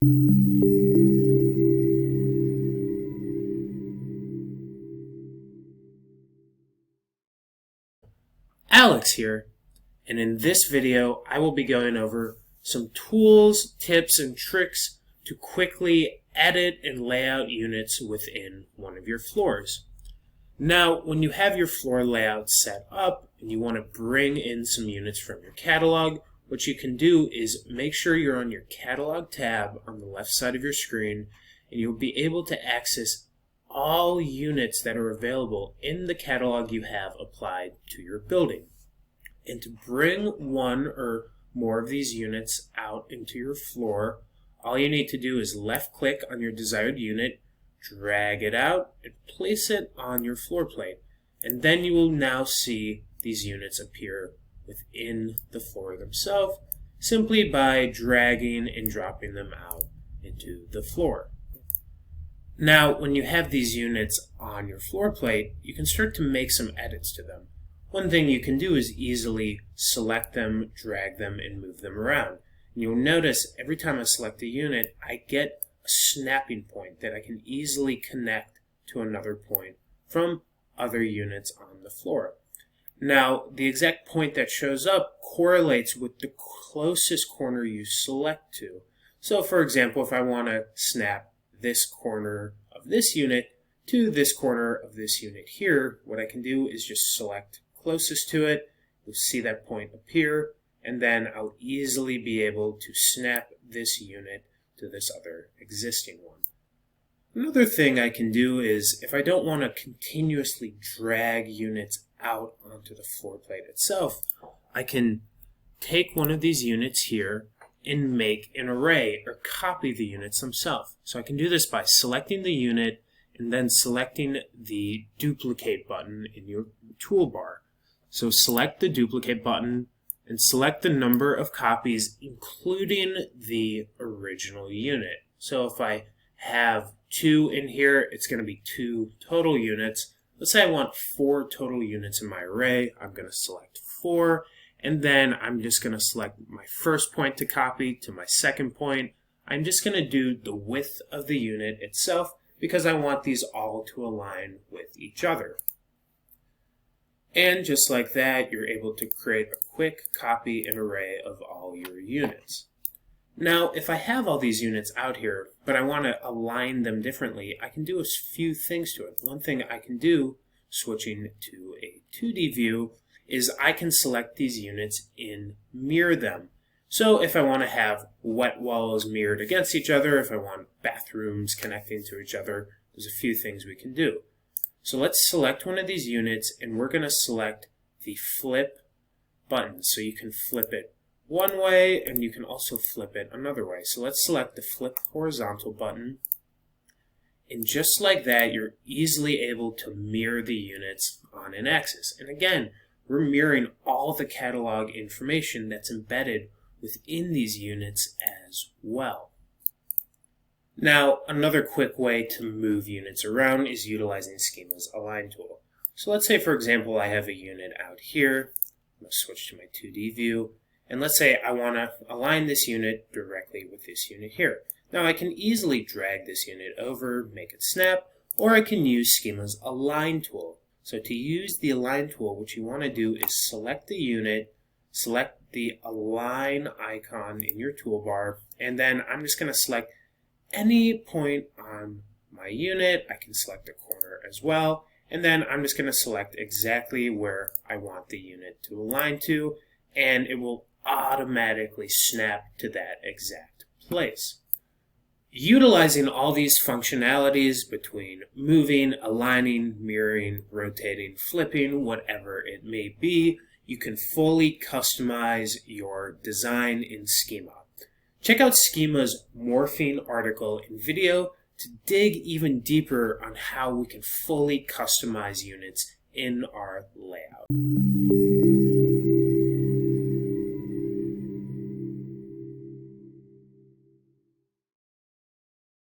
Alex here, and in this video I will be going over some tools, tips, and tricks to quickly edit and lay out units within one of your floors. Now, when you have your floor layout set up and you want to bring in some units from your catalog, what you can do is make sure you're on your catalog tab on the left side of your screen, and you'll be able to access all units that are available in the catalog you have applied to your building. And to bring one or more of these units out into your floor, all you need to do is left click on your desired unit, drag it out, and place it on your floor plate. And then you will now see these units appear within the floor themselves simply by dragging and dropping them out into the floor. Now, when you have these units on your floor plate, you can start to make some edits to them. One thing you can do is easily select them, drag them, and move them around. And you'll notice every time I select a unit, I get a snapping point that I can easily connect to another point from other units on the floor. Now, the exact point that shows up correlates with the closest corner you select to. So, for example, if I want to snap this corner of this unit to this corner of this unit here, what I can do is just select closest to it. You'll see that point appear, and then I'll easily be able to snap this unit to this other existing one. Another thing I can do is, if I don't want to continuously drag units out onto the floor plate itself, I can take one of these units here and make an array or copy the units themselves. So I can do this by selecting the unit and then selecting the duplicate button in your toolbar. So select the duplicate button and select the number of copies including the original unit. So if I have 2 in here, it's going to be 2 total units. Let's say I want 4 total units in my array. I'm going to select 4. And then I'm just going to select my first point to copy to my second point. I'm just going to do the width of the unit itself because I want these all to align with each other. And just like that, you're able to create a quick copy and array of all your units. Now, if I have all these units out here, but I want to align them differently, I can do a few things to it. One thing I can do, switching to a 2D view, is I can select these units and mirror them. So if I want to have wet walls mirrored against each other, if I want bathrooms connecting to each other, there's a few things we can do. So let's select one of these units, and we're going to select the flip button. So you can flip it one way, and you can also flip it another way. So let's select the flip horizontal button. And just like that, you're easily able to mirror the units on an axis. And again, we're mirroring all the catalog information that's embedded within these units as well. Now, another quick way to move units around is utilizing Skema's Align tool. So let's say, for example, I have a unit out here. I'm going to switch to my 2D view. And let's say I want to align this unit directly with this unit here. Now, I can easily drag this unit over, make it snap, or I can use Skema's Align tool. So to use the Align tool, what you want to do is select the unit, select the Align icon in your toolbar, and then I'm just going to select any point on my unit. I can select a corner as well, and then I'm just going to select exactly where I want the unit to align to, and it will automatically snap to that exact place. Utilizing all these functionalities between moving, aligning, mirroring, rotating, flipping, whatever it may be, you can fully customize your design in Skema. Check out Skema's morphing article and video to dig even deeper on how we can fully customize units in our layout.